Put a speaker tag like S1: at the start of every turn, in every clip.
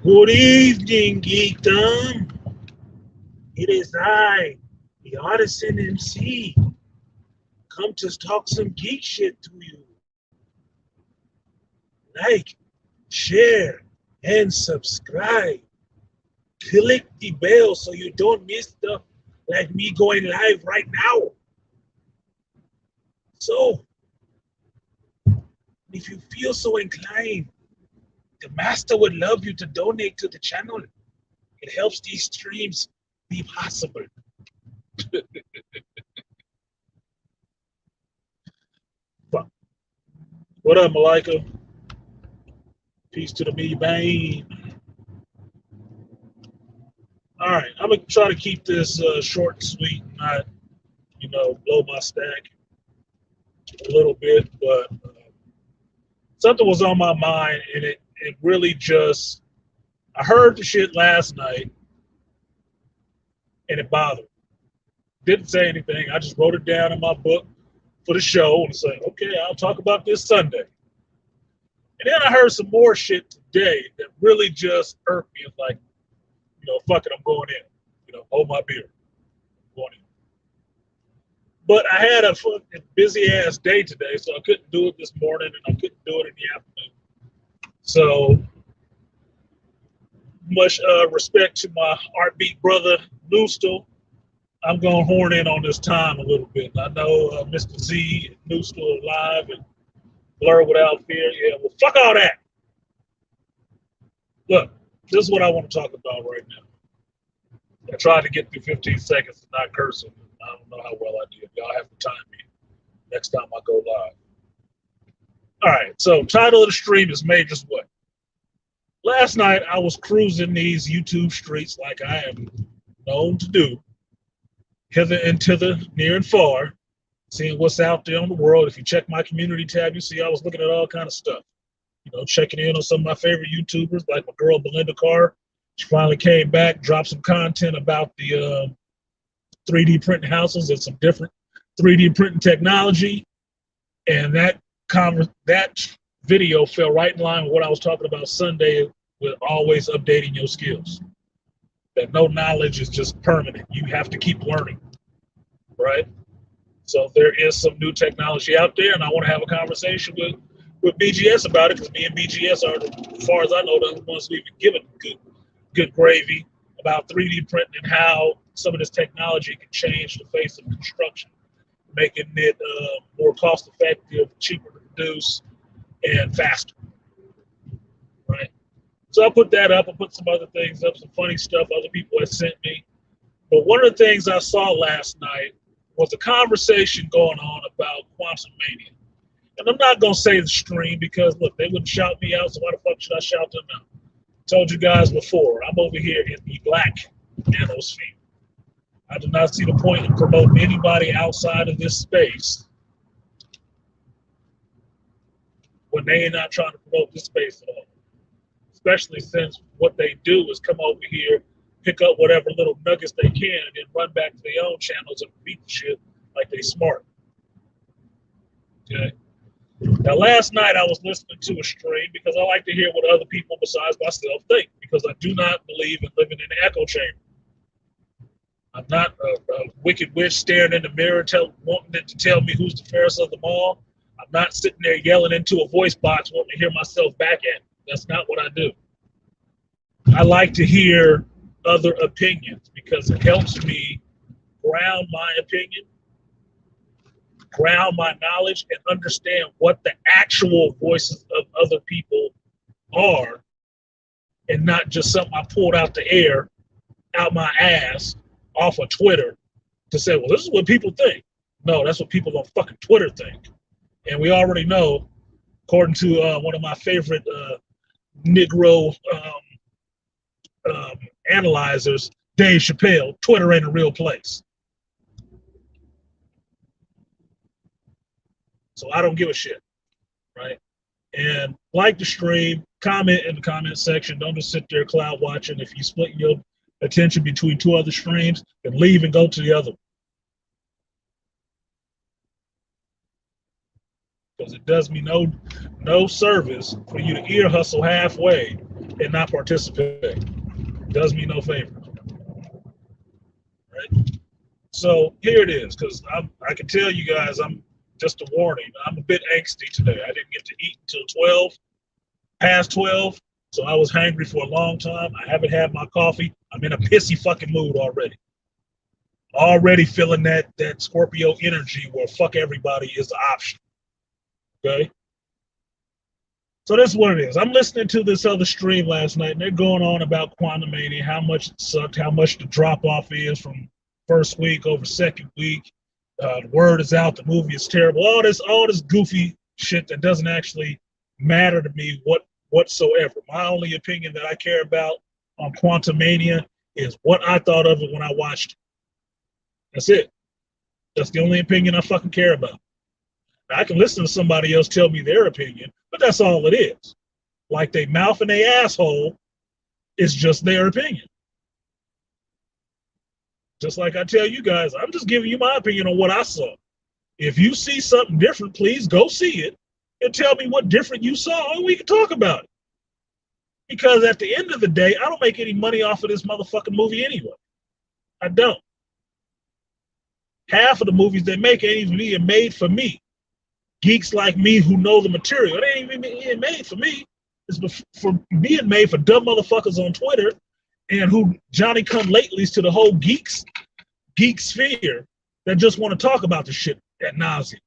S1: Good evening, Geekdom. It is I, the Artisan MC, come to talk some geek shit to you. Like, share, and subscribe. Click the bell so you don't miss stuff like me going live right now. So, if you feel so inclined, the master would love you to donate to the channel. It helps these streams be possible. What up, Malika? Peace to the me, bang. All right, I'm gonna try to keep this short and sweet, not blow my stack a little bit, but something was on my mind, and it really just I heard the shit last night, and it bothered me. Didn't say anything. I just wrote it down in my book for the show and said, okay, I'll talk about this Sunday. And then I heard some more shit today that really just irked me. It's like, fuck it, I'm going in. Hold my beer. I'm going in. But I had a fucking busy ass day today, so I couldn't do it this morning and I couldn't do it in the afternoon. So much respect to my heartbeat brother, Noostal. I'm going to horn in on this time a little bit. I know Mr. Z and Noostal are live and Blur Without Fear. Yeah, well, fuck all that. Look, this is what I want to talk about right now. I tried to get through 15 seconds and not cursing. I don't know how well I did. Y'all have to time me next time I go live. All right, so title of the stream is Major's Way. Last night I was cruising these YouTube streets like I am known to do, hither and thither, near and far, seeing what's out there in the world. If you check my community tab, you see I was looking at all kind of stuff. Checking in on some of my favorite YouTubers, like my girl Belinda Carr. She finally came back, dropped some content about the 3D printing houses and some different 3D printing technology. And that video fell right in line with what I was talking about Sunday with always updating your skills. That no knowledge is just permanent. You have to keep learning, right? So there is some new technology out there, and I want to have a conversation with BGS about it, because me and BGS are, as far as I know, the ones who even given good gravy about 3D printing and how some of this technology can change the face of construction, making it more cost effective, cheaper to produce, and faster. Right. So I put that up. I put some other things up, some funny stuff other people had sent me. But one of the things I saw last night was a conversation going on about quantum mania. And I'm not going to say the stream because, look, they wouldn't shout me out, so why the fuck should I shout them out? Told you guys before, I'm over here in the black manosphere. I do not see the point in promoting anybody outside of this space when they are not trying to promote this space at all. Especially since what they do is come over here, pick up whatever little nuggets they can, and then run back to their own channels and beat the shit like they smart. Okay? Now, last night I was listening to a stream because I like to hear what other people besides myself think, because I do not believe in living in an echo chamber. I'm not a wicked witch staring in the mirror wanting it to tell me who's the fairest of them all. I'm not sitting there yelling into a voice box wanting to hear myself back at me. That's not what I do. I like to hear other opinions because it helps me ground my opinion, ground my knowledge, and understand what the actual voices of other people are, and not just something I pulled out the air, out my ass, off of Twitter to say, well, this is what people think. No, that's what people on fucking Twitter think. And we already know, according to one of my favorite Negro analyzers, Dave Chappelle, Twitter ain't a real place. So I don't give a shit, right? And like the stream, comment in the comment section. Don't just sit there cloud watching. If you split your attention between two other streams, then leave and go to the other one. Because it does me no service for you to ear hustle halfway and not participate. Does me no favor. Right? So here it is, because I can tell you guys, I'm just a warning. I'm a bit angsty today. I didn't get to eat until 12, past 12, so I was hangry for a long time. I haven't had my coffee. I'm in a pissy fucking mood already. Already feeling that Scorpio energy where fuck everybody is the option. Okay? So that's what it is. I'm listening to this other stream last night, and they're going on about Quantumania, how much it sucked, how much the drop off is from first week over second week. The word is out, the movie is terrible. All this goofy shit that doesn't actually matter to me whatsoever. My only opinion that I care about on Quantumania is what I thought of it when I watched it. That's it. That's the only opinion I fucking care about. Now, I can listen to somebody else tell me their opinion, but that's all it is. Like they mouth and they asshole, it's just their opinion. Just like I tell you guys, I'm just giving you my opinion on what I saw. If you see something different, please go see it and tell me what different you saw, and we can talk about it. Because at the end of the day, I don't make any money off of this motherfucking movie anyway. I don't. Half of the movies they make ain't even being made for me. Geeks like me who know the material. It ain't even being made for me. It's for being made for dumb motherfuckers on Twitter and who Johnny come latelys to the whole geek sphere that just want to talk about the shit ad nauseam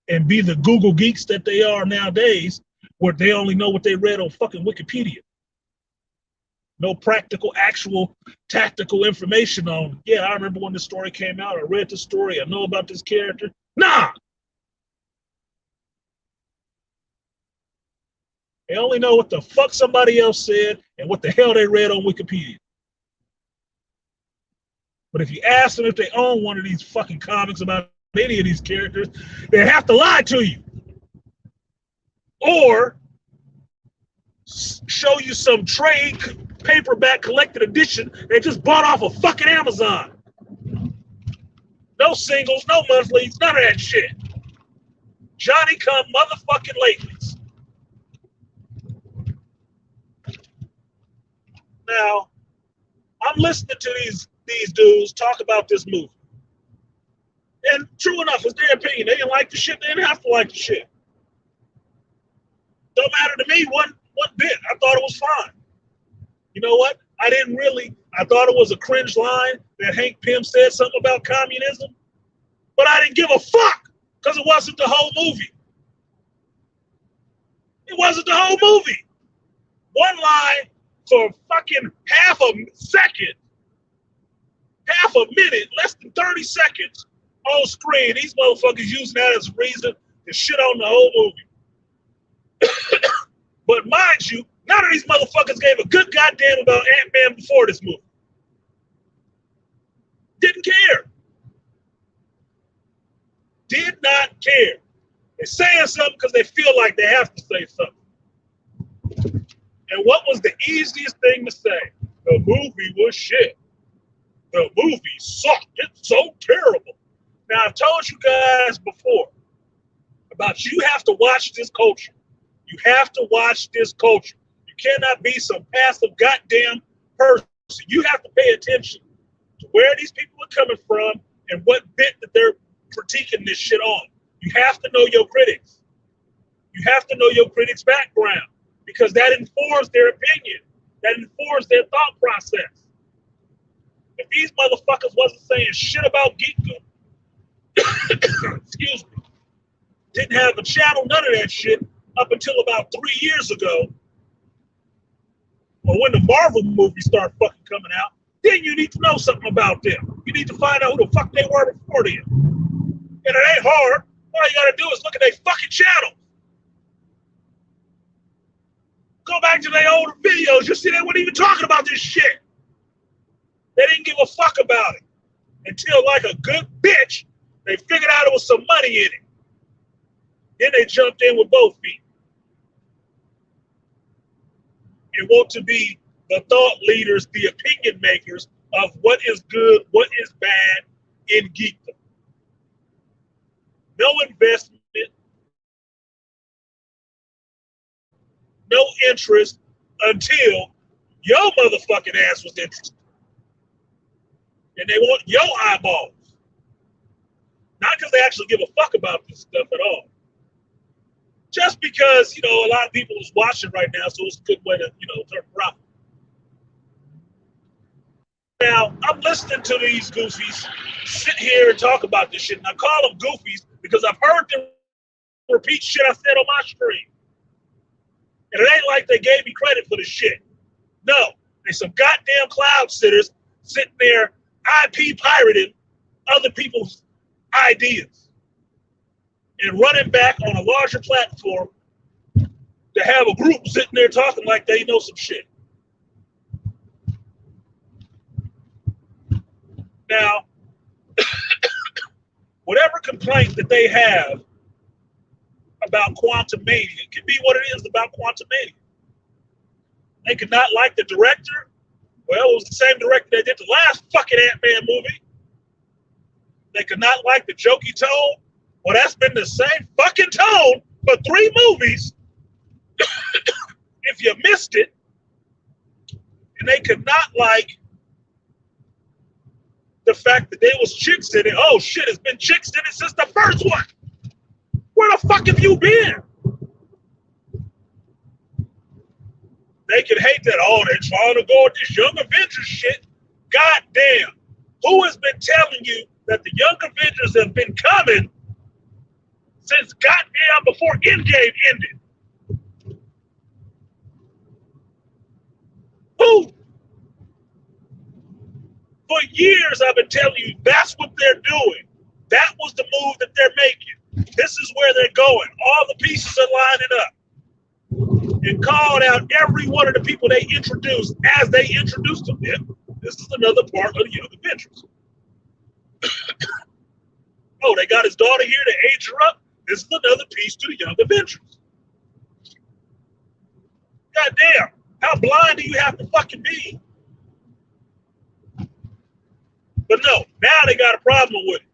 S1: and be the Google geeks that they are nowadays, where they only know what they read on fucking Wikipedia. No practical, actual, tactical information on, yeah, I remember when this story came out, I read the story, I know about this character. Nah! They only know what the fuck somebody else said and what the hell they read on Wikipedia. But if you ask them if they own one of these fucking comics about any of these characters, they have to lie to you. Or show you some trade paperback collected edition they just bought off of fucking Amazon. No singles, no monthlies, none of that shit. Johnny come motherfucking latelys. Now, I'm listening to these dudes talk about this movie. And true enough, it's their opinion. They didn't like the shit, they didn't have to like the shit. Don't matter to me one bit. I thought it was fine. You know what? I thought it was a cringe line that Hank Pym said something about communism, but I didn't give a fuck because it wasn't the whole movie. It wasn't the whole movie. One line for fucking half a second, half a minute, less than 30 seconds on screen. These motherfuckers using that as a reason to shit on the whole movie. But mind you, none of these motherfuckers gave a good goddamn about Ant-Man before this movie. Didn't care. Did not care. They're saying something because they feel like they have to say something. And what was the easiest thing to say? The movie was shit. The movie sucked. It's so terrible. Now, I've told you guys before about you have to watch this culture. You have to watch this culture. You cannot be some passive goddamn person. You have to pay attention to where these people are coming from and what bit that they're critiquing this shit on. You have to know your critics. You have to know your critics' background because that informs their opinion. That informs their thought process. If these motherfuckers wasn't saying shit about Geek, excuse me, didn't have a channel, none of that shit, up until about 3 years ago, or when the Marvel movies start fucking coming out, then you need to know something about them. You need to find out who the fuck they were before then. And it ain't hard. All you gotta do is look at their fucking channel. Go back to their older videos. You see they weren't even talking about this shit. They didn't give a fuck about it. Until, like a good bitch, they figured out it was some money in it. Then they jumped in with both feet. And want to be the thought leaders, the opinion makers of what is good, what is bad in geekdom. No investment, no interest until your motherfucking ass was interested. And they want your eyeballs. Not because they actually give a fuck about this stuff at all. Just because, you know, a lot of people is watching right now, so it's a good way to, you know, turn profit. Now, I'm listening to these goofies sit here and talk about this shit, and I call them goofies because I've heard them repeat shit I said on my stream. And it ain't like they gave me credit for the shit. No, they some goddamn cloud sitters sitting there IP pirating other people's ideas and running back on a larger platform to have a group sitting there talking like they know some shit. Now, whatever complaint that they have about Quantum Mania, it can be what it is about Quantum Mania. They could not like the director. Well, it was the same director that did the last fucking Ant-Man movie. They could not like the jokey tone. Well, that's been the same fucking tone for 3 movies. If you missed it. And they could not like the fact that there was chicks in it. Oh shit, it's been chicks in it since the first one. Where the fuck have you been? They can hate that. Oh, they're trying to go with this Young Avengers shit. God damn. Who has been telling you that the Young Avengers have been coming since goddamn before Endgame ended? Who? For years I've been telling you that's what they're doing. That was the move that they're making. This is where they're going. All the pieces are lining up. And called out every one of the people they introduced as they introduced them. Yeah, this is another part of the Young Avengers. Oh, they got his daughter here to age her up. This is another piece to the Young Avengers. God damn, how blind do you have to fucking be? But no, now they got a problem with it.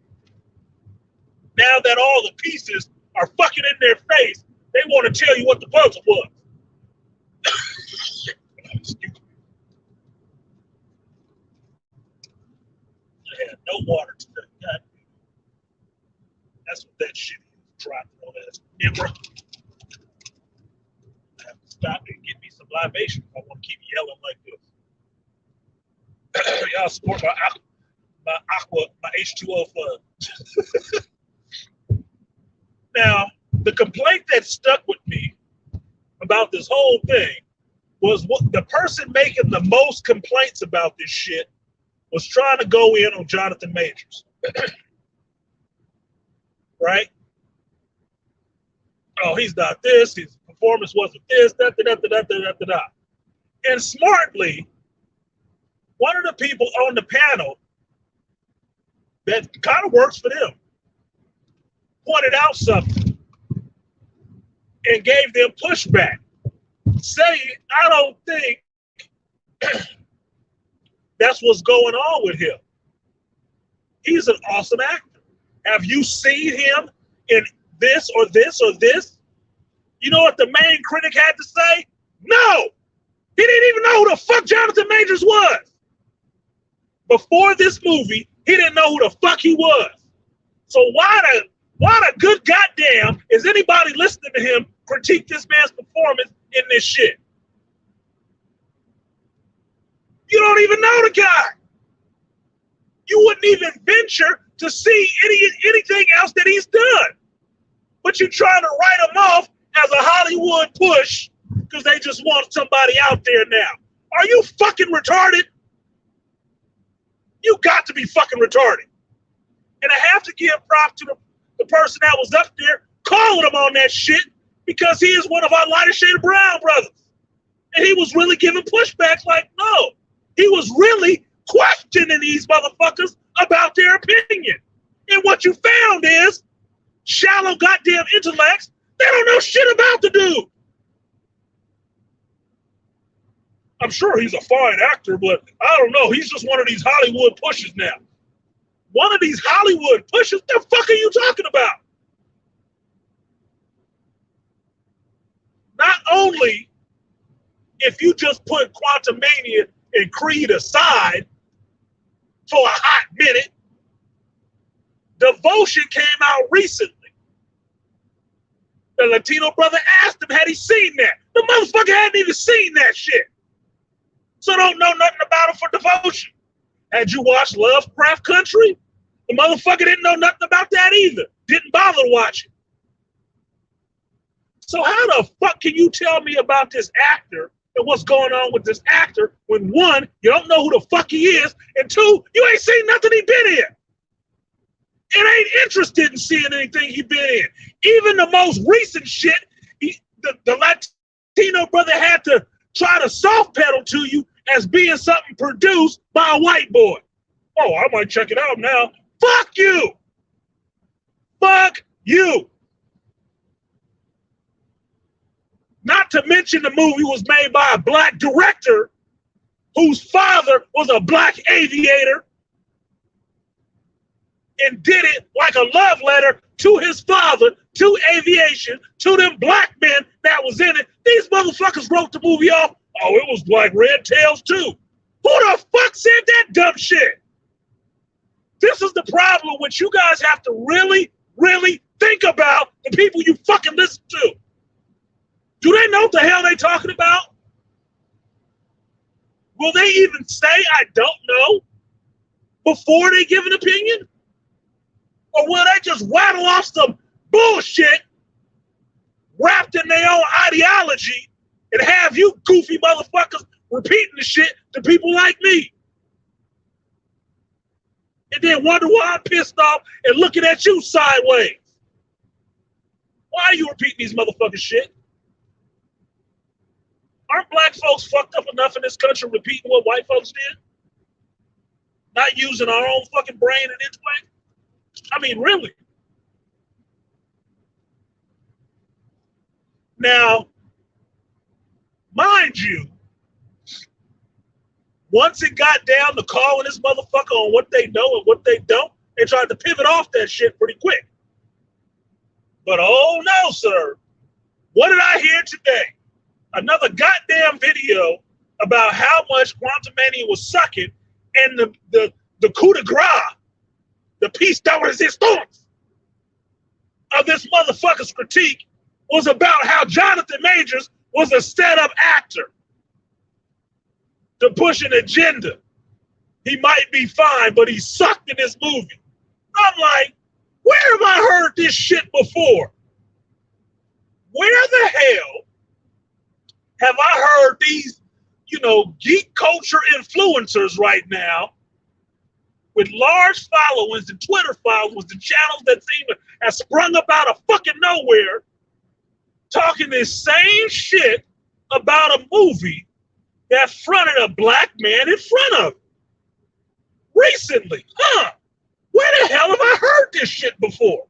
S1: Now that all the pieces are fucking in their face, they want to tell you what the puzzle was. I had no water today. God. That's what that shit is. Try to throw that ember. I have to stop and get me some libation if I want to keep yelling like this. Y'all support my H2O fund. Now, the complaint that stuck with me about this whole thing was what the person making the most complaints about this shit was trying to go in on Jonathan Majors. Right? Oh, he's not this. His performance wasn't this. Da, da, da, da, da, da, da. And smartly, one of the people on the panel that kind of works for them pointed out something and gave them pushback, saying, I don't think that's what's going on with him. He's an awesome actor. Have you seen him in this or this or this? You know what the main critic had to say? No! He didn't even know who the fuck Jonathan Majors was. Before this movie, he didn't know who the fuck he was. So why the good goddamn is anybody listening to him critique this man's performance in this shit? You don't even know the guy. You wouldn't even venture to see anything else that he's done. But you're trying to write him off as a Hollywood push because they just want somebody out there now. Are you fucking retarded? You got to be fucking retarded. And I have to give props to the person that was up there calling him on that shit because he is one of our lighter shade of brown brothers. And he was really giving pushback like, no. He was really questioning these motherfuckers about their opinion. And what you found is shallow goddamn intellects, they don't know shit about the dude. I'm sure he's a fine actor, but I don't know. He's just one of these Hollywood pushes now. One of these Hollywood pushes? The fuck are you talking about? Not only if you just put Quantumania and Creed aside for a hot minute, Devotion came out recently. The Latino brother asked him, had he seen that? The motherfucker hadn't even seen that shit. So don't know nothing about it for Devotion. Had you watched Lovecraft Country? The motherfucker didn't know nothing about that either. Didn't bother to watch it. So how the fuck can you tell me about this actor and what's going on with this actor when one, you don't know who the fuck he is, and two, you ain't seen nothing he been in? And ain't interested in seeing anything he been in. Even the most recent shit, the Latino brother had to try to soft pedal to you as being something produced by a white boy. Oh, I might check it out now. Fuck you. Fuck you. Not to mention the movie was made by a black director whose father was a black aviator and did it like a love letter to his father, to aviation, to them black men that was in it. These motherfuckers wrote the movie off. Oh, it was like Red Tails too. Who the fuck said that dumb shit? This is the problem which you guys have to really, really think about the people you fucking listen to. Do they know what the hell they talking about? Will they even say, I don't know, before they give an opinion? Or will they just rattle off some bullshit wrapped in their own ideology and have you goofy motherfuckers repeating the shit to people like me? And then wonder why I'm pissed off and looking at you sideways. Why are you repeating these motherfucking shit? Aren't black folks fucked up enough in this country repeating what white folks did? Not using our own fucking brain and intellect? I mean, really. Now, mind you, once it got down to calling this motherfucker on what they know and what they don't, they tried to pivot off that shit pretty quick. But oh no, sir. What did I hear today? Another goddamn video about how much Quantumania was sucking, and the coup de grace, the piece de resistance of this motherfucker's critique was about how Jonathan Majors was a set-up actor to push an agenda. He might be fine, but he sucked in this movie. I'm like, where have I heard this shit before? Where the hell have I heard these, geek culture influencers right now with large followings and Twitter followers and channels that seem to have sprung up out of fucking nowhere talking this same shit about a movie that fronted a black man in front of it recently? Where the hell have I heard this shit before?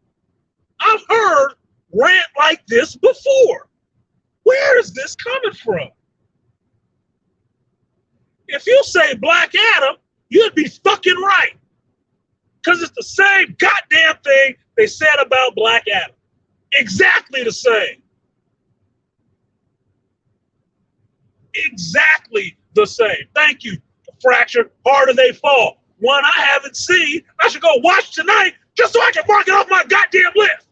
S1: I've heard rant like this before. Where is this coming from? If you say Black Adam, you'd be fucking right. Because it's the same goddamn thing they said about Black Adam. Exactly the same. Exactly the same. Thank you. Fracture, Harder They Fall. One I haven't seen. I should go watch tonight just so I can mark it off my goddamn list.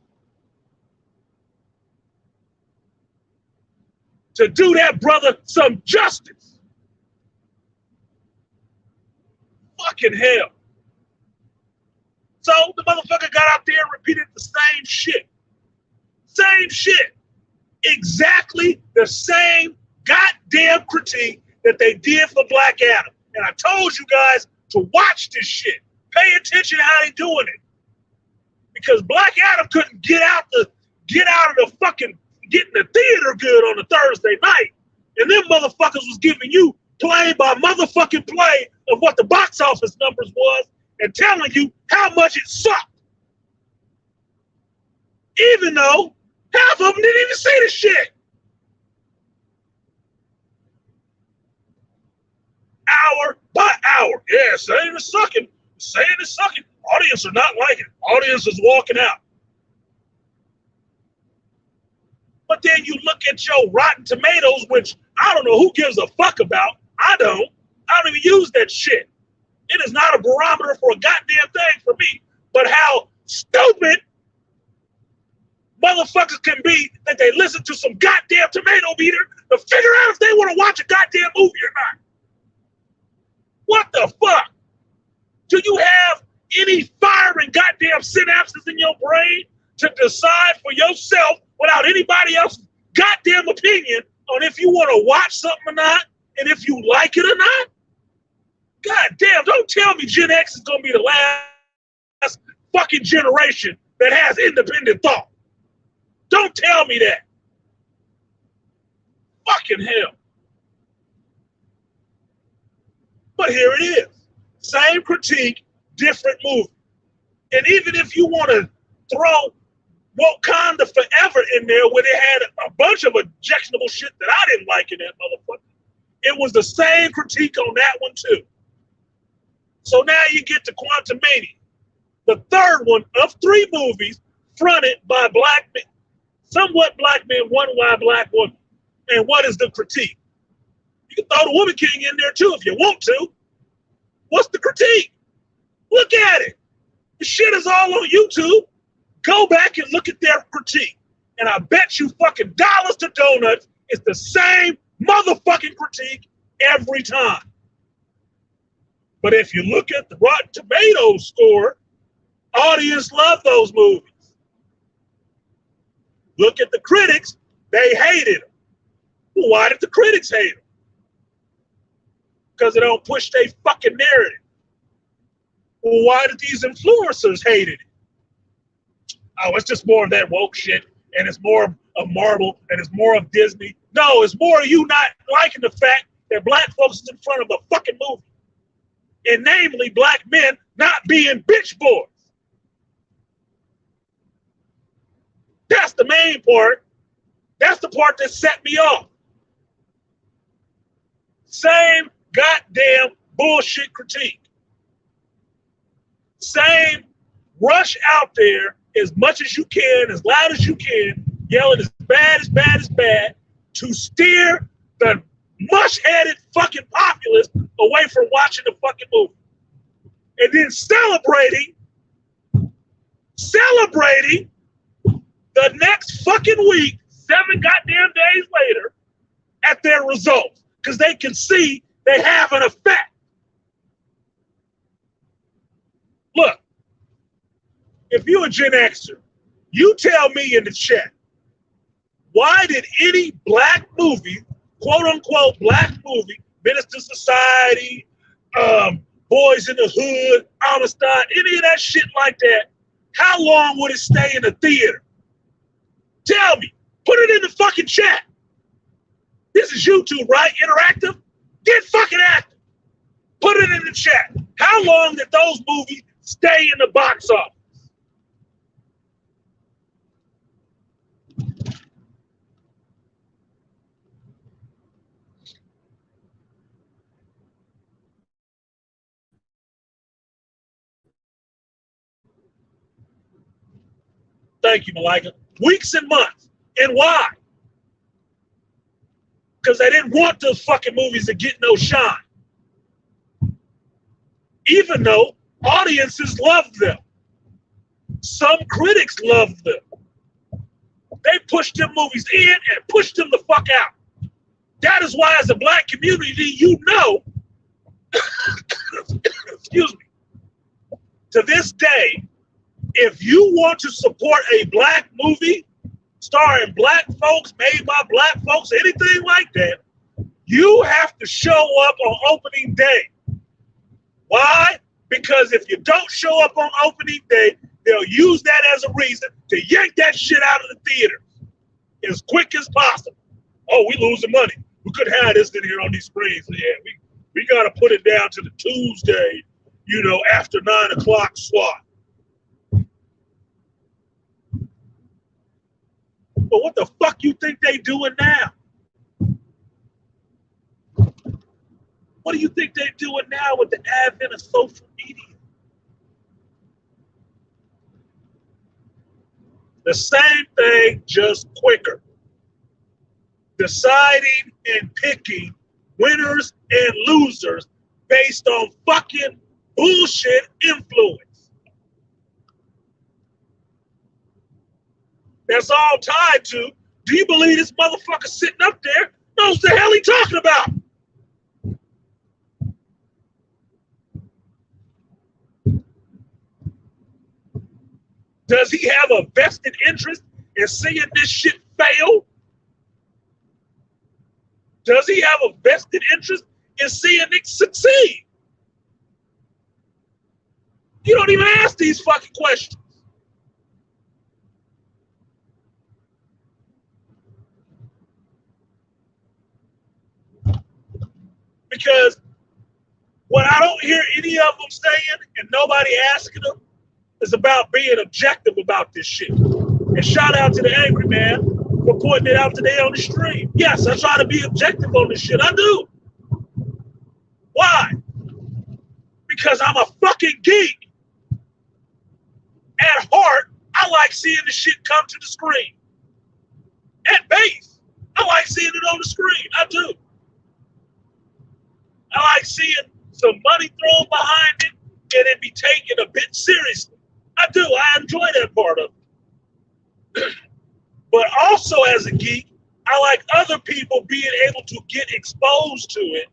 S1: To do that brother some justice. Fucking hell. So the motherfucker got out there and repeated the same shit. Same shit. Exactly the same goddamn critique that they did for Black Adam. And I told you guys to watch this shit. Pay attention to how they doing it. Because Black Adam couldn't get out of the fucking getting the theater good on a Thursday night. And them motherfuckers was giving you play by motherfucking play of what the box office numbers was and telling you how much it sucked. Even though half of them didn't even see the shit. Hour by hour. Yeah, saying it's sucking. Saying it's sucking. Audience are not liking it. Audience is walking out. But then you look at your Rotten Tomatoes, which I don't know who gives a fuck about. I don't even use that shit. It is not a barometer for a goddamn thing for me. But how stupid motherfuckers can be that they listen to some goddamn tomato meter to figure out if they want to watch a goddamn movie or not. What the fuck? Do you have any firing goddamn synapses in your brain to decide for yourself without anybody else's goddamn opinion on if you want to watch something or not and if you like it or not? God damn, don't tell me Gen X is going to be the last fucking generation that has independent thought. Don't tell me that. Fucking hell. But here it is. Same critique, different movie. And even if you want to throw Wakanda Forever in there where they had a bunch of objectionable shit that I didn't like in that motherfucker, it was the same critique on that one too. So now you get to Quantumania, the third one of 3 movies fronted by black men, somewhat black men, one white black woman. And what is the critique? You can throw the Woman King in there too if you want to. What's the critique? Look at it. The shit is all on YouTube. Go back and look at their critique. And I bet you fucking dollars to donuts it's the same motherfucking critique every time. But if you look at the Rotten Tomatoes score, audience love those movies. Look at the critics, they hated them. Well, why did the critics hate them? Because they don't push their fucking narrative. Well, why did these influencers hate it? Oh, it's just more of that woke shit, and it's more of Marvel, and it's more of Disney. No, it's more of you not liking the fact that black folks is in front of a fucking movie. And namely, black men not being bitch boys. That's the main part. That's the part that set me off. Same goddamn bullshit critique. Same rush out there as much as you can, as loud as you can, yelling as bad, to steer the mush-headed fucking populace away from watching the fucking movie. And then celebrating the next fucking week, 7 goddamn days later, at their results. Because they can see they have an effect. Look, if you're a Gen Xer, you tell me in the chat, why did any black movie, quote unquote black movie, Minister Society, Boys in the Hood, Amistad, any of that shit like that, how long would it stay in the theater? Tell me. Put it in the fucking chat. This is YouTube, right? Interactive? Get fucking active. Put it in the chat. How long did those movies stay in the box office? Thank you, Malika. Weeks and months. And why? Because they didn't want those fucking movies to get no shine. Even though audiences loved them. Some critics loved them. They pushed them movies in and pushed them the fuck out. That is why, as a black community, you know, excuse me, to this day, if you want to support a black movie starring black folks, made by black folks, anything like that, you have to show up on opening day. Why? Because if you don't show up on opening day, they'll use that as a reason to yank that shit out of the theater as quick as possible. Oh, we losing money. We couldn't have this in here on these screens. Yeah, we got to put it down to the Tuesday, after 9 o'clock slot. But what the fuck you think they doing now? What do you think they're doing now with the advent of social media? The same thing, just quicker. deciding and picking winners and losers based on fucking bullshit influence. That's all tied to, do you believe this motherfucker sitting up there knows the hell he talking about? Does he have a vested interest in seeing this shit fail? Does he have a vested interest in seeing it succeed? You don't even ask these fucking questions. Because what I don't hear any of them saying and nobody asking them is about being objective about this shit. And shout out to the angry man for putting it out today on the stream. Yes, I try to be objective on this shit. I do. Why? Because I'm a fucking geek. At heart, I like seeing the shit come to the screen. At base, I like seeing it on the screen. I do. I like seeing some money thrown behind it and it be taken a bit seriously. I do. I enjoy that part of it. But also as a geek, I like other people being able to get exposed to it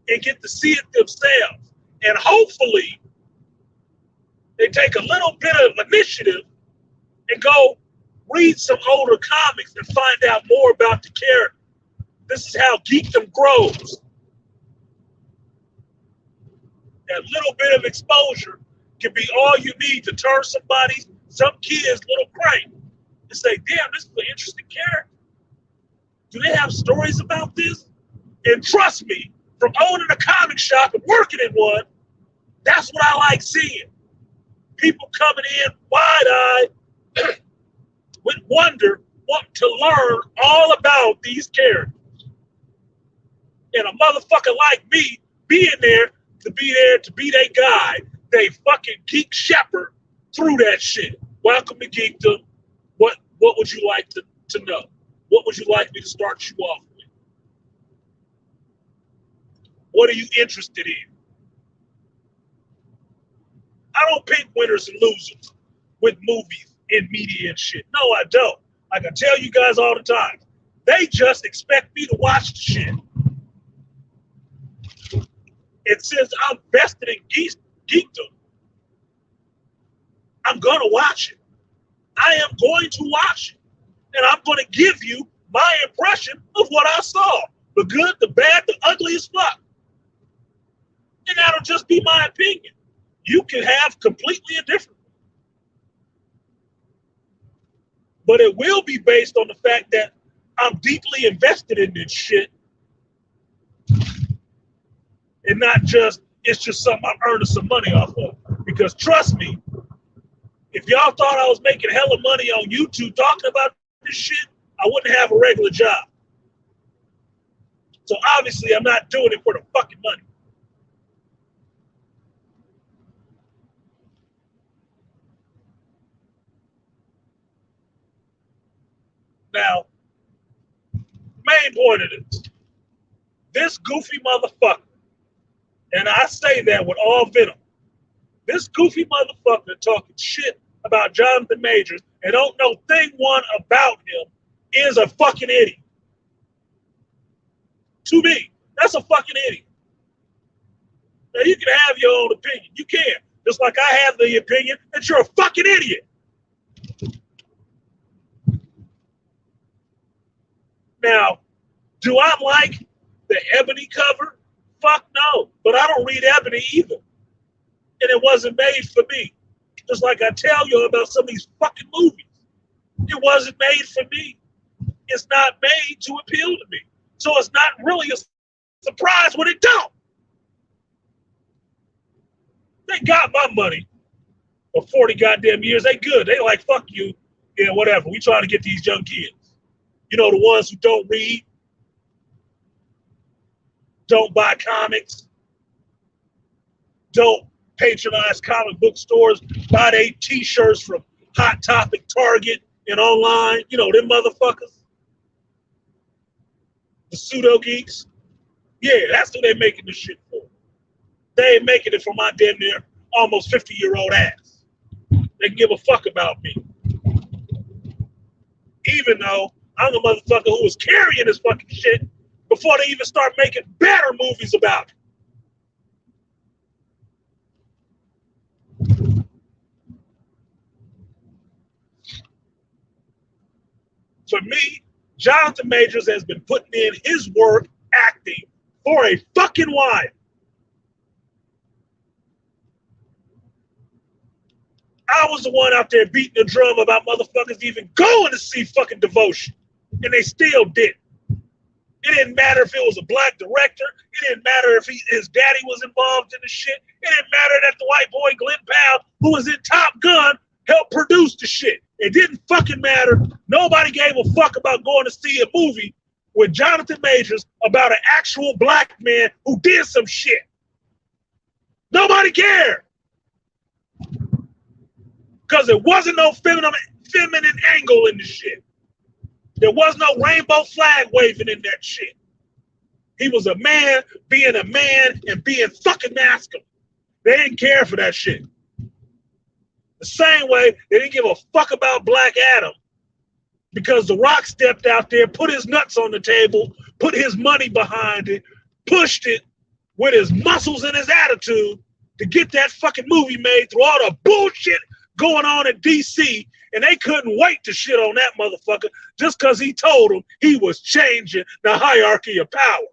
S1: and get to see it themselves. And hopefully, they take a little bit of initiative and go read some older comics and find out more about the character. This is how geekdom grows. That little bit of exposure can be all you need to turn some kid's little crank and say, damn, this is an interesting character. Do they have stories about this? And trust me, from owning a comic shop and working in one, that's what I like seeing. People coming in wide-eyed with wonder, wanting to learn all about these characters. And a motherfucker like me being there to be their guy, they fucking geek shepherd through that shit. Welcome to Geekdom. What would you like to know? What would you like me to start you off with? What are you interested in? I don't pick winners and losers with movies and media and shit. No, I don't. I can tell you guys all the time. They just expect me to watch the shit. And since I'm vested in geekdom, I'm going to watch it. I am going to watch it. And I'm going to give you my impression of what I saw. The good, the bad, the ugly as fuck. And that'll just be my opinion. You can have completely a different one. But it will be based on the fact that I'm deeply invested in this shit. And not just, it's just something I'm earning some money off of. Because trust me, if y'all thought I was making hella money on YouTube talking about this shit, I wouldn't have a regular job. So obviously I'm not doing it for the fucking money. Now, main point of this goofy motherfucker, and I say that with all venom, this goofy motherfucker talking shit about Jonathan Majors and don't know thing one about him is a fucking idiot. To me, that's a fucking idiot. Now, you can have your own opinion. You can. Just like I have the opinion that you're a fucking idiot. Now, do I like the Ebony cover? Fuck no. But I don't read Ebony either. And it wasn't made for me. Just like I tell you about some of these fucking movies. It wasn't made for me. It's not made to appeal to me. So it's not really a surprise when it don't. They got my money for 40 goddamn years. They good. They like, fuck you. Yeah, whatever. We trying to get these young kids. You know, the ones who don't read, don't buy comics, don't patronize comic book stores, buy their t-shirts from Hot Topic, Target, and online. You know, them motherfuckers. The pseudo geeks. Yeah, that's who they making this shit for. They ain't making it for my damn near almost 50-year-old ass. They can give a fuck about me. Even though I'm the motherfucker who was carrying this fucking shit before they even start making better movies about it. For me, Jonathan Majors has been putting in his work acting for a fucking while. I was the one out there beating the drum about motherfuckers even going to see fucking Devotion. And they still didn't. It didn't matter if it was a black director. It didn't matter if his daddy was involved in the shit. It didn't matter that the white boy Glenn Powell, who was in Top Gun, helped produce the shit. It didn't fucking matter. Nobody gave a fuck about going to see a movie with Jonathan Majors about an actual black man who did some shit. Nobody cared. Because there wasn't no feminine angle in the shit. There was no rainbow flag waving in that shit. He was a man being a man and being fucking masculine. They didn't care for that shit. The same way they didn't give a fuck about Black Adam because The Rock stepped out there, put his nuts on the table, put his money behind it, pushed it with his muscles and his attitude to get that fucking movie made through all the bullshit going on in DC, and they couldn't wait to shit on that motherfucker just because he told them he was changing the hierarchy of power.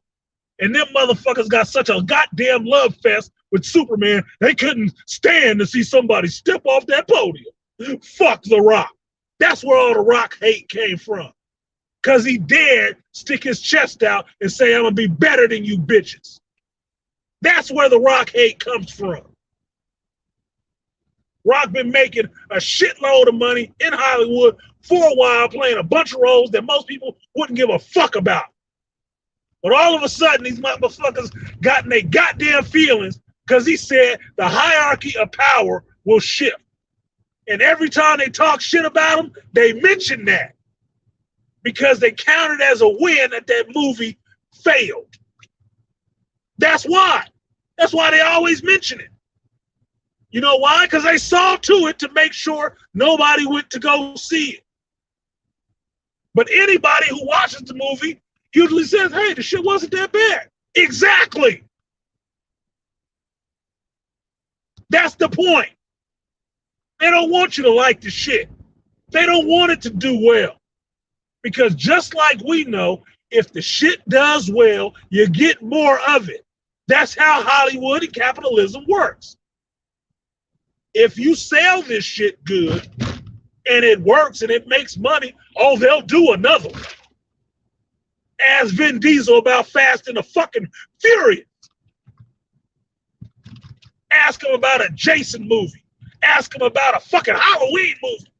S1: And them motherfuckers got such a goddamn love fest with Superman, they couldn't stand to see somebody step off that podium. Fuck The Rock. That's where all the Rock hate came from. Because he dared stick his chest out and say, I'm going to be better than you bitches. That's where the Rock hate comes from. Rock been making a shitload of money in Hollywood for a while, playing a bunch of roles that most people wouldn't give a fuck about. But all of a sudden, these motherfuckers got in their goddamn feelings because he said the hierarchy of power will shift. And every time they talk shit about him, they mention that because they counted as a win that that movie failed. That's why. That's why they always mention it. You know why? Because they saw to it to make sure nobody went to go see it. But anybody who watches the movie usually says, hey, the shit wasn't that bad. Exactly. That's the point. They don't want you to like the shit. They don't want it to do well. Because just like we know, if the shit does well, you get more of it. That's how Hollywood and capitalism works. If you sell this shit good and it works and it makes money, oh, they'll do another one. Ask Vin Diesel about Fast and the fucking Furious. Ask him about a Jason movie. Ask him about a fucking Halloween movie.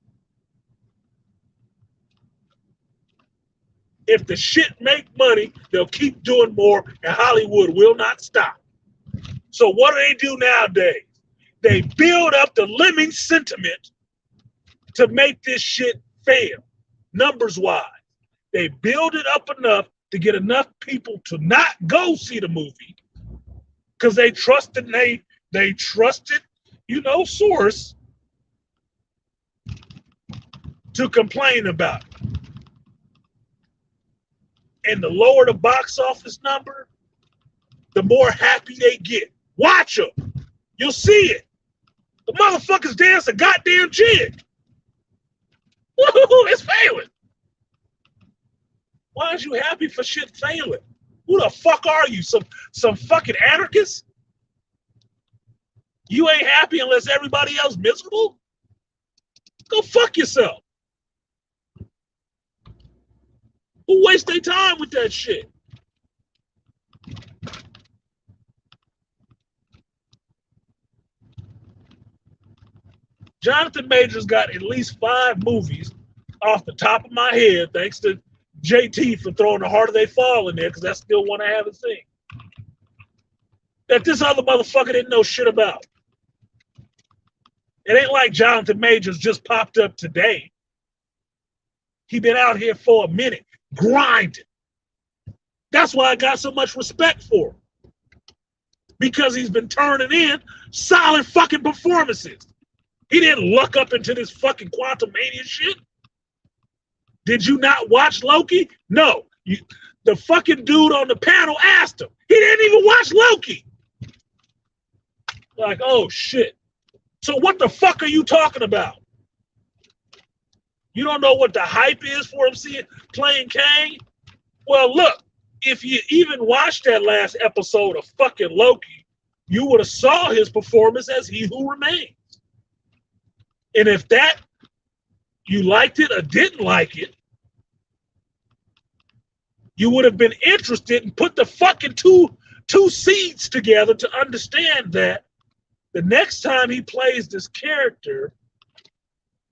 S1: If the shit make money, they'll keep doing more and Hollywood will not stop. So what do nowadays? They build up the lemming sentiment to make this shit fail, numbers-wise. They build it up enough to get enough people to not go see the movie because they trusted source to complain about it. And the lower the box office number, the more happy they get. Watch them. You'll see it. The motherfuckers dance a goddamn jig. Woo-hoo-hoo, it's failing. Why aren't you happy for shit failing? Who the fuck are you? Some fucking anarchist? You ain't happy unless everybody else miserable? Go fuck yourself. Who waste their time with that shit? Jonathan Majors got at least 5 movies off the top of my head, thanks to JT for throwing The Harder They Fall in there, because that's still one I haven't seen. That this other motherfucker didn't know shit about. It ain't like Jonathan Majors just popped up today. He been out here for a minute, grinding. That's why I got so much respect for him. Because he's been turning in solid fucking performances. He didn't luck up into this fucking Quantum Mania shit. Did you not watch Loki? No. The fucking dude on the panel asked him. He didn't even watch Loki. Like, oh shit. So what the fuck are you talking about? You don't know what the hype is for him playing Kang? Well, look, if you even watched that last episode of fucking Loki, you would have saw his performance as He Who Remains. And if that you liked it or didn't like it, you would have been interested and put the fucking two seeds together to understand that the next time he plays this character,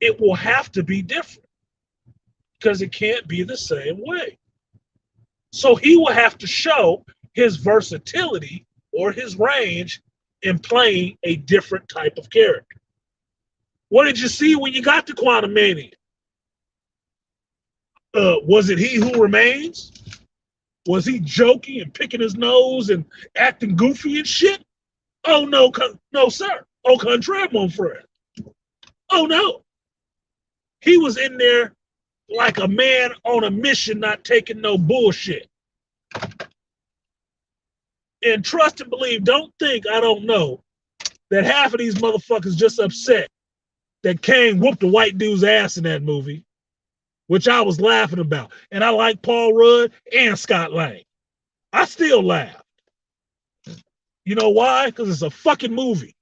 S1: it will have to be different because it can't be the same way. So he will have to show his versatility or his range in playing a different type of character. What did you see when you got to Quantum Mania? Was it He Who Remains? Was he joking and picking his nose and acting goofy and shit? Oh, no, no, sir. Au contraire, mon frère. Oh, no. He was in there like a man on a mission, not taking no bullshit. And trust and believe, don't think I don't know that half of these motherfuckers just upset that Kane whooped a white dude's ass in that movie, which I was laughing about. And I like Paul Rudd and Scott Lang. I still laugh. You know why? Because it's a fucking movie.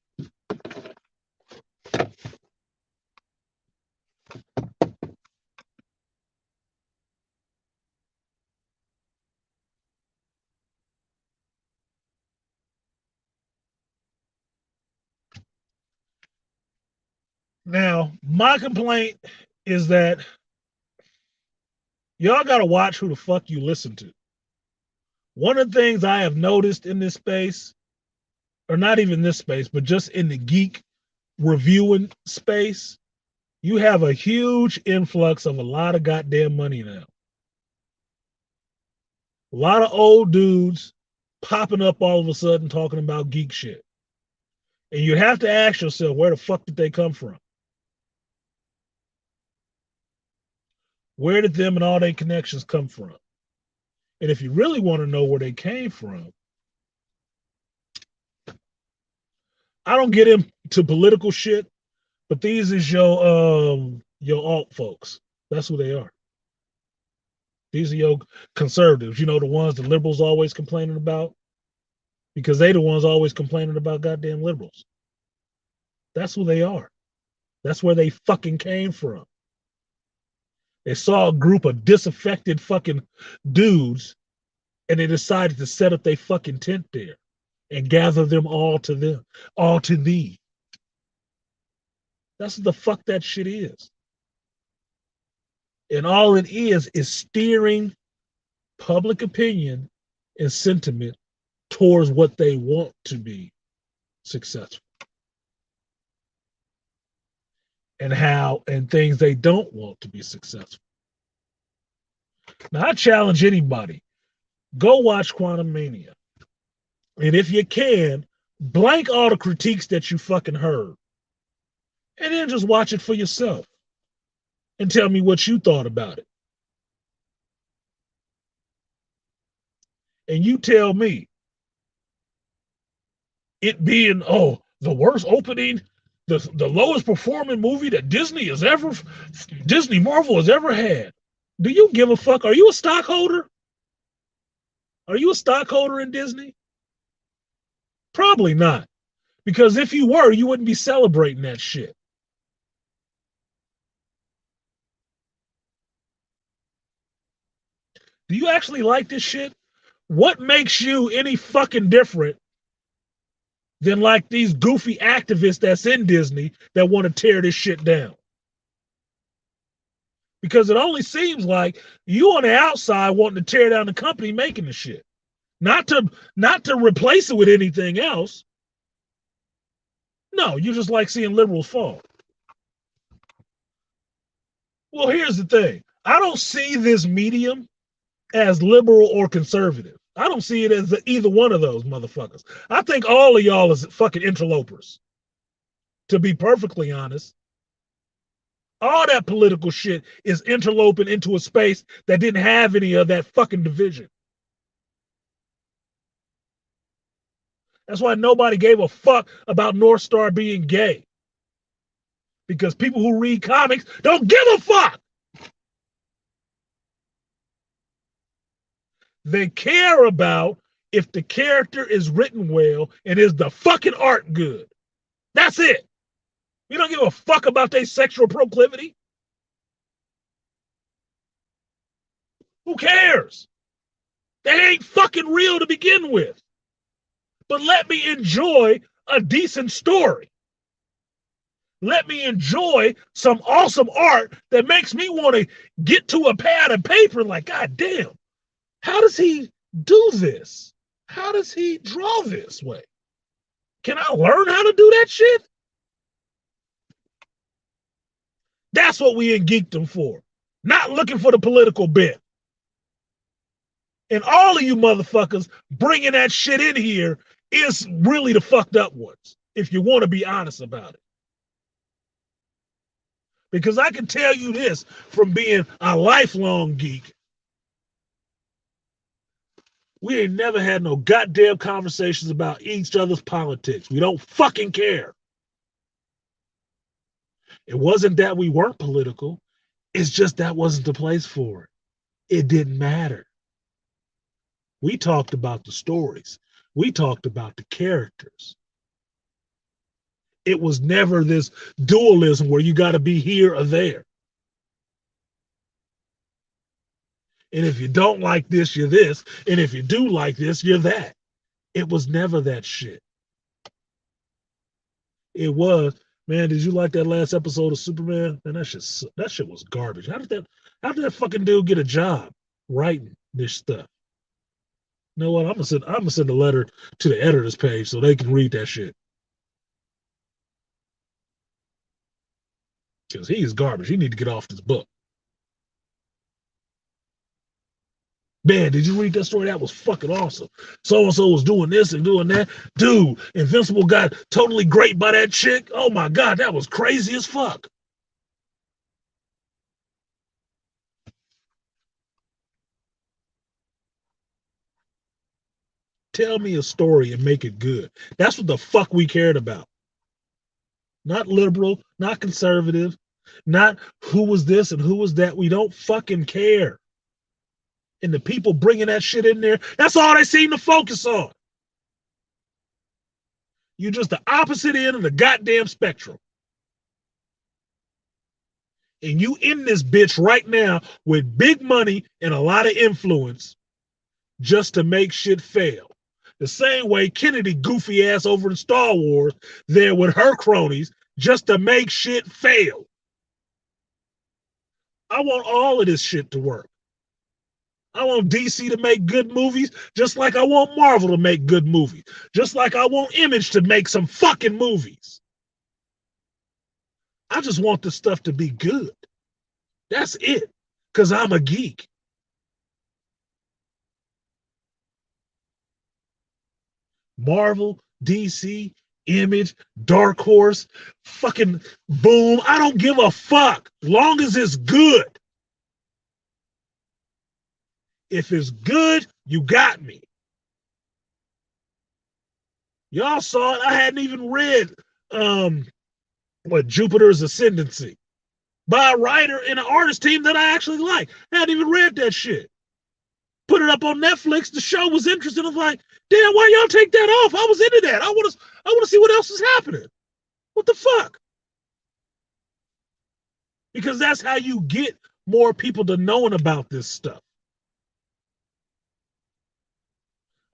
S1: Now, my complaint is that y'all got to watch who the fuck you listen to. One of the things I have noticed in this space, or not even this space, but just in the geek reviewing space, you have a huge influx of a lot of goddamn money now. A lot of old dudes popping up all of a sudden talking about geek shit. And you have to ask yourself, where the fuck did they come from? Where did them and all their connections come from? And if you really want to know where they came from, I don't get into political shit, but these is your alt folks. That's who they are. These are your conservatives. You know, the ones the liberals always complaining about, because they the ones always complaining about goddamn liberals. That's who they are. That's where they fucking came from. They saw a group of disaffected fucking dudes, and they decided to set up their fucking tent there and gather them all to thee. That's what the fuck that shit is. And all it is steering public opinion and sentiment towards what they want to be successful. And things they don't want to be successful. Now, I challenge anybody, go watch Quantum Mania. And if you can, blank all the critiques that you fucking heard. And then just watch it for yourself. And tell me what you thought about it. And you tell me, it being, the worst opening, the lowest performing movie that Disney Marvel has ever had. Do you give a fuck? Are you a stockholder? Are you a stockholder in Disney? Probably not. Because if you were, you wouldn't be celebrating that shit. Do you actually like this shit? What makes you any fucking different than like these goofy activists that's in Disney that want to tear this shit down? Because it only seems like you on the outside wanting to tear down the company making the shit. Not to replace it with anything else. No, you just like seeing liberals fall. Well, here's the thing. I don't see this medium as liberal or conservative. I don't see it as either one of those motherfuckers. I think all of y'all is fucking interlopers. To be perfectly honest, all that political shit is interloping into a space that didn't have any of that fucking division. That's why nobody gave a fuck about North Star being gay. Because people who read comics don't give a fuck. They care about if the character is written well and is the fucking art good. That's it. We don't give a fuck about their sexual proclivity. Who cares? That ain't fucking real to begin with. But let me enjoy a decent story. Let me enjoy some awesome art that makes me want to get to a pad of paper like, God damn, how does he do this? How does he draw this way? Can I learn how to do that shit? That's what we in geekdom for. Not looking for the political bent. And all of you motherfuckers bringing that shit in here is really the fucked up ones, if you want to be honest about it. Because I can tell you this from being a lifelong geek. We ain't never had no goddamn conversations about each other's politics. We don't fucking care. It wasn't that we weren't political. It's just that wasn't the place for it. It didn't matter. We talked about the stories. We talked about the characters. It was never this dualism where you got to be here or there. And if you don't like this, you're this. And if you do like this, you're that. It was never that shit. It was, man, did you like that last episode of Superman? Man, that shit was garbage. How did that fucking dude get a job writing this stuff? You know what? I'm gonna send a letter to the editor's page so they can read that shit. Because he is garbage. He need to get off this book. Man, did you read that story? That was fucking awesome. So-and-so was doing this and doing that. Dude, Invincible got totally great by that chick. Oh my God, that was crazy as fuck. Tell me a story and make it good. That's what the fuck we cared about. Not liberal, not conservative, not who was this and who was that. We don't fucking care. And the people bringing that shit in there, that's all they seem to focus on. You're just the opposite end of the goddamn spectrum. And you in this bitch right now with big money and a lot of influence just to make shit fail. The same way Kennedy goofy ass over in Star Wars there with her cronies just to make shit fail. I want all of this shit to work. I want DC to make good movies just like I want Marvel to make good movies. Just like I want Image to make some fucking movies. I just want this stuff to be good. That's it. Because I'm a geek. Marvel, DC, Image, Dark Horse, fucking Boom. I don't give a fuck. Long as it's good. If it's good, you got me. Y'all saw it. I hadn't even read Jupiter's Ascendancy by a writer and an artist team that I actually like. I hadn't even read that shit. Put it up on Netflix. The show was interesting. I was like, damn, why y'all take that off? I was into that. I want to see what else is happening. What the fuck? Because that's how you get more people to knowing about this stuff.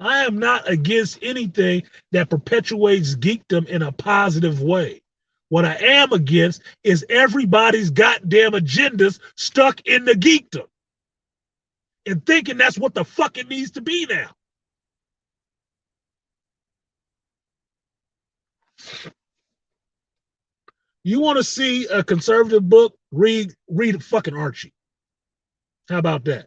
S1: I am not against anything that perpetuates geekdom in a positive way. What I am against is everybody's goddamn agendas stuck in the geekdom and thinking that's what the fuck it needs to be now. You want to see a conservative book? Read fucking Archie. How about that?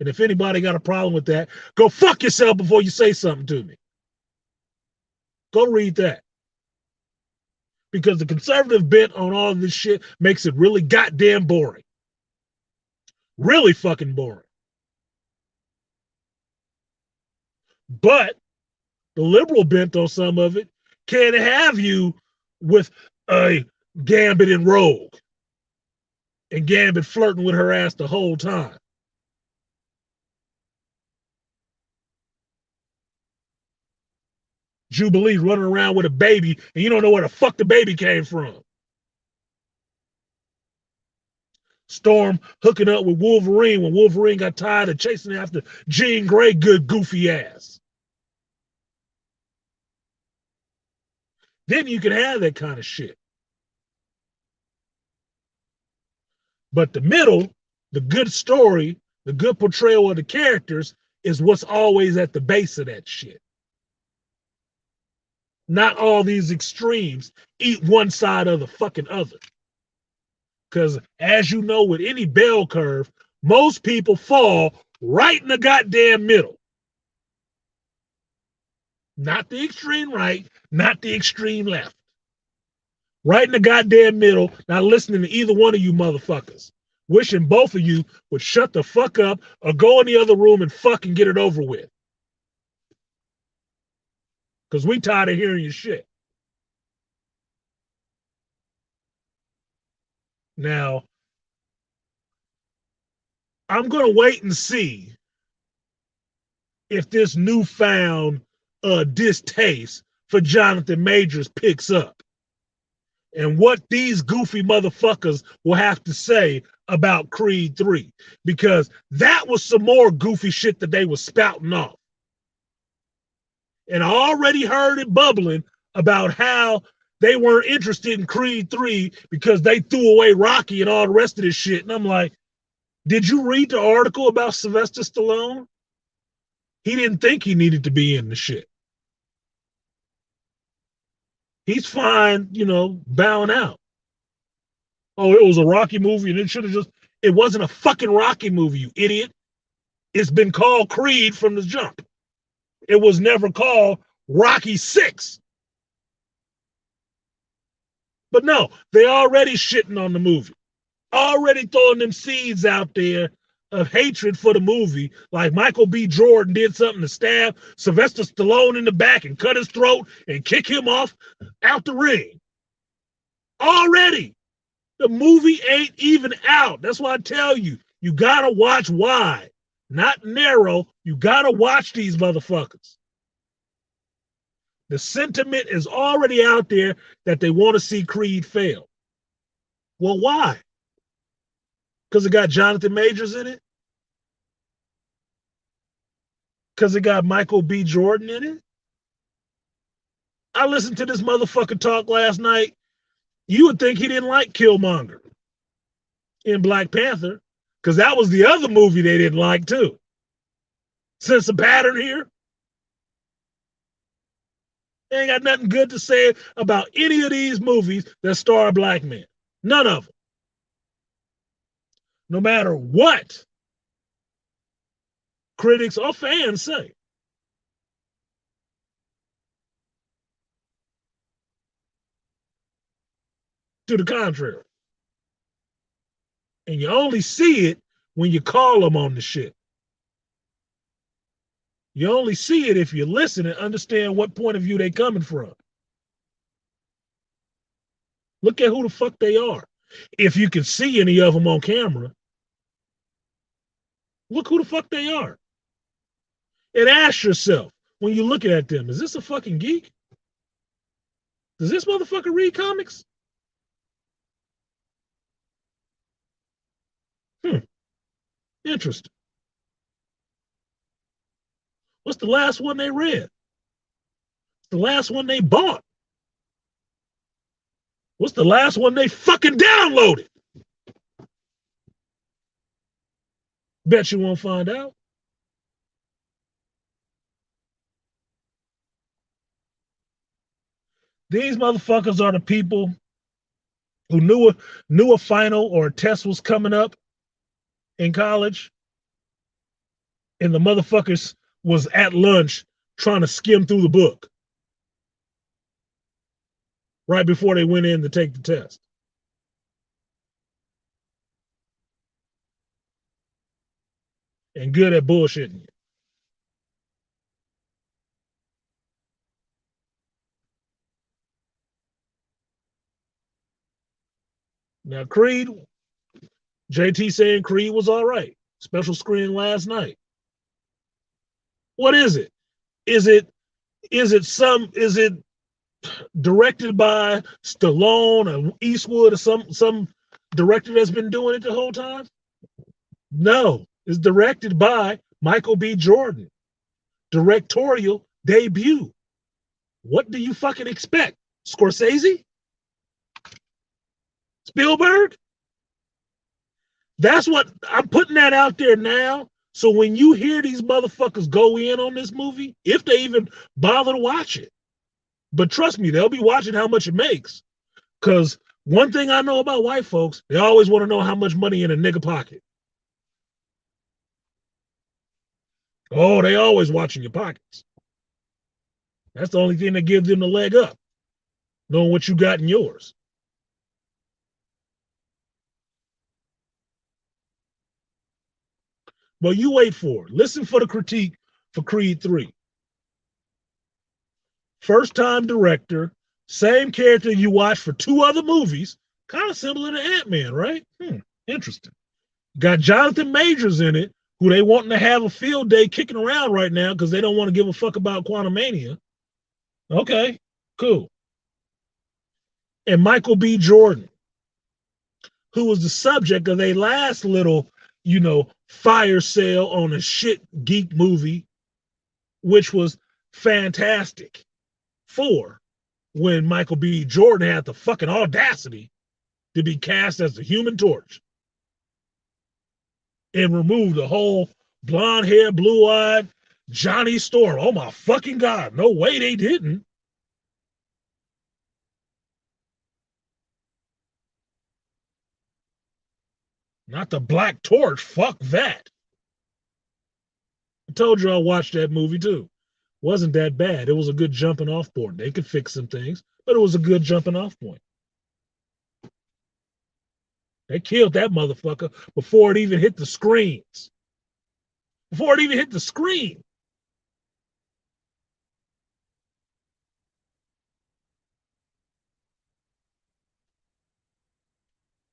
S1: And if anybody got a problem with that, go fuck yourself before you say something to me. Go read that. Because the conservative bent on all of this shit makes it really goddamn boring. Really fucking boring. But the liberal bent on some of it can't have you with a Gambit and Rogue. And Gambit flirting with her ass the whole time. Jubilee running around with a baby and you don't know where the fuck the baby came from. Storm hooking up with Wolverine when Wolverine got tired of chasing after Jean Grey good goofy ass. Then you can have that kind of shit. But the middle, the good story, the good portrayal of the characters is what's always at the base of that shit. Not all these extremes eat one side or the fucking other. Because as you know, with any bell curve, most people fall right in the goddamn middle. Not the extreme right, not the extreme left. Right in the goddamn middle, not listening to either one of you motherfuckers. Wishing both of you would shut the fuck up or go in the other room and fucking get it over with. Because we tired of hearing your shit. Now, I'm going to wait and see if this newfound distaste for Jonathan Majors picks up. And what these goofy motherfuckers will have to say about Creed 3. Because that was some more goofy shit that they were spouting off. And I already heard it bubbling about how they weren't interested in Creed 3 because they threw away Rocky and all the rest of this shit. And I'm like, did you read the article about Sylvester Stallone? He didn't think he needed to be in the shit. He's fine, bowing out. Oh, it was a Rocky movie and it wasn't a fucking Rocky movie, you idiot. It's been called Creed from the jump. It was never called Rocky 6. But no, they already shitting on the movie. Already throwing them seeds out there of hatred for the movie, like Michael B. Jordan did something to stab Sylvester Stallone in the back and cut his throat and kick him off out the ring. Already. The movie ain't even out. That's why I tell you, you gotta watch wide, not narrow. You gotta watch these motherfuckers. The sentiment is already out there that they want to see Creed fail. Well, why? Because it got Jonathan Majors in it? Because it got Michael B. Jordan in it? I listened to this motherfucker talk last night. You would think he didn't like Killmonger in Black Panther, because that was the other movie they didn't like too. Sense a pattern here? They ain't got nothing good to say about any of these movies that star a black man. None of them. No matter what critics or fans say. To the contrary. And you only see it when you call them on the shit. You only see it if you listen and understand what point of view they're coming from. Look at who the fuck they are. If you can see any of them on camera, look who the fuck they are. And ask yourself, when you're looking at them, is this a fucking geek? Does this motherfucker read comics? Interesting. What's the last one they read? The last one they bought? What's the last one they fucking downloaded? Bet you won't find out. These motherfuckers are the people who knew a final or a test was coming up in college and the motherfuckers was at lunch trying to skim through the book right before they went in to take the test. And good at bullshitting you. Now, Creed, JT saying Creed was all right. Special screening last night. What is it? Is it is it directed by Stallone or Eastwood or some director that's been doing it the whole time? No, it's directed by Michael B. Jordan. Directorial debut. What do you fucking expect? Scorsese? Spielberg? That's what I'm putting that out there now. So when you hear these motherfuckers go in on this movie, if they even bother to watch it, but trust me, they'll be watching how much it makes. Because one thing I know about white folks, they always want to know how much money in a nigga pocket. Oh, they always watching your pockets. That's the only thing that gives them the leg up, knowing what you got in yours. Well, you wait for it. Listen for the critique for Creed 3. First time director, same character you watched for two other movies, kind of similar to Ant-Man, right? Interesting. Got Jonathan Majors in it, who they wanting to have a field day kicking around right now because they don't want to give a fuck about Quantumania. Okay, cool. And Michael B. Jordan, who was the subject of a last little, fire sale on a shit geek movie, which was Fantastic Four, when Michael B. Jordan had the fucking audacity to be cast as the Human Torch and remove the whole blonde hair, blue eyed Johnny Storm. Oh my fucking God. No way they didn't. Not the Black Torch. Fuck that. I told you I watched that movie too. Wasn't that bad. It was a good jumping off point. They could fix some things, but it was a good jumping off point. They killed that motherfucker before it even hit the screens. Before it even hit the screen.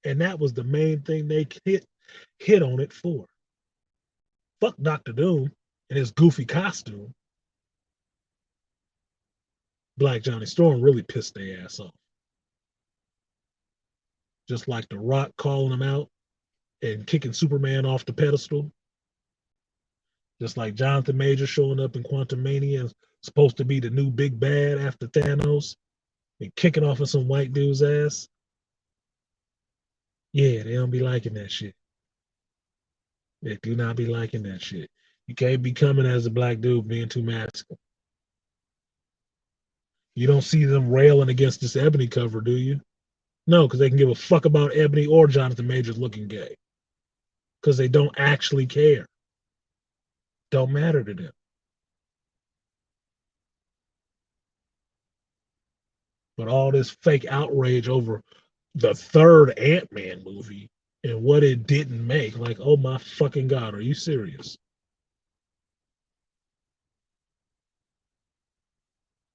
S1: And that was the main thing they hit on it for. Fuck Dr. Doom and his goofy costume. Black Johnny Storm really pissed their ass off. Just like The Rock calling him out and kicking Superman off the pedestal. Just like Jonathan Major showing up in Quantumania and supposed to be the new big bad after Thanos and kicking off of some white dude's ass. Yeah, they don't be liking that shit. They do not be liking that shit. You can't be coming as a black dude being too masculine. You don't see them railing against this Ebony cover, do you? No, because they can give a fuck about Ebony or Jonathan Majors looking gay. Because they don't actually care. Don't matter to them. But all this fake outrage over the third Ant-Man movie and what it didn't make, like, oh my fucking God, are you serious?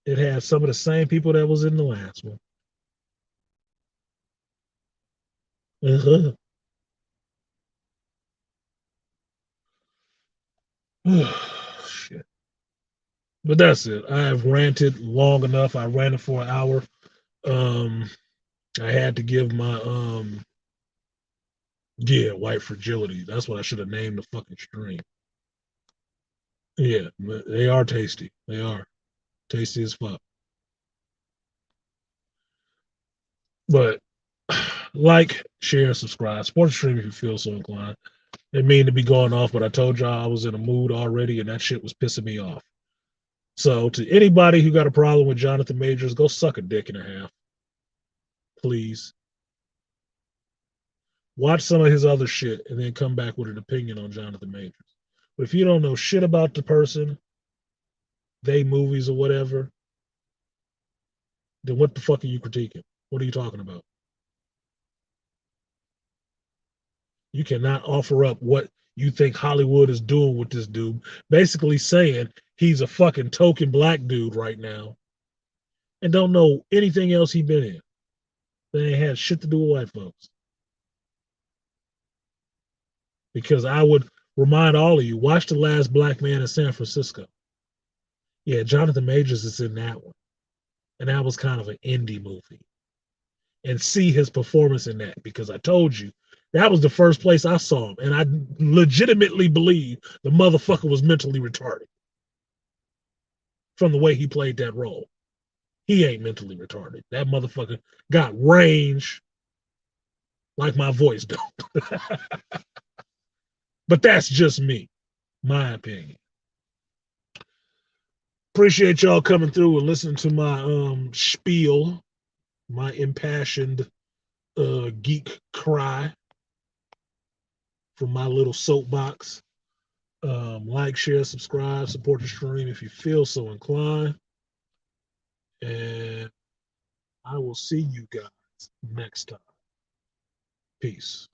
S1: It has some of the same people that was in the last one. Shit. But that's it. I have ranted long enough. I ranted for an hour. Um, I had to give my white fragility. That's what I should have named the fucking stream. Yeah, they are tasty. They are tasty as fuck. But like, share, subscribe, support the stream if you feel so inclined. Didn't mean to be going off, but I told y'all I was in a mood already, and that shit was pissing me off. So to anybody who got a problem with Jonathan Majors, go suck a dick and a half, please. Watch some of his other shit and then come back with an opinion on Jonathan Majors. But if you don't know shit about the person, they movies or whatever, then what the fuck are you critiquing? What are you talking about? You cannot offer up what you think Hollywood is doing with this dude. Basically saying he's a fucking token black dude right now and don't know anything else he been in. They ain't had shit to do with white folks. Because I would remind all of you, watch The Last Black Man in San Francisco. Yeah, Jonathan Majors is in that one. And that was kind of an indie movie. And see his performance in that because I told you that was the first place I saw him. And I legitimately believe the motherfucker was mentally retarded from the way he played that role. He ain't mentally retarded. That motherfucker got range like my voice don't. But that's just me, my opinion. Appreciate y'all coming through and listening to my spiel, my impassioned geek cry from my little soapbox. Like, share, subscribe, support the stream if you feel so inclined. And I will see you guys next time. Peace.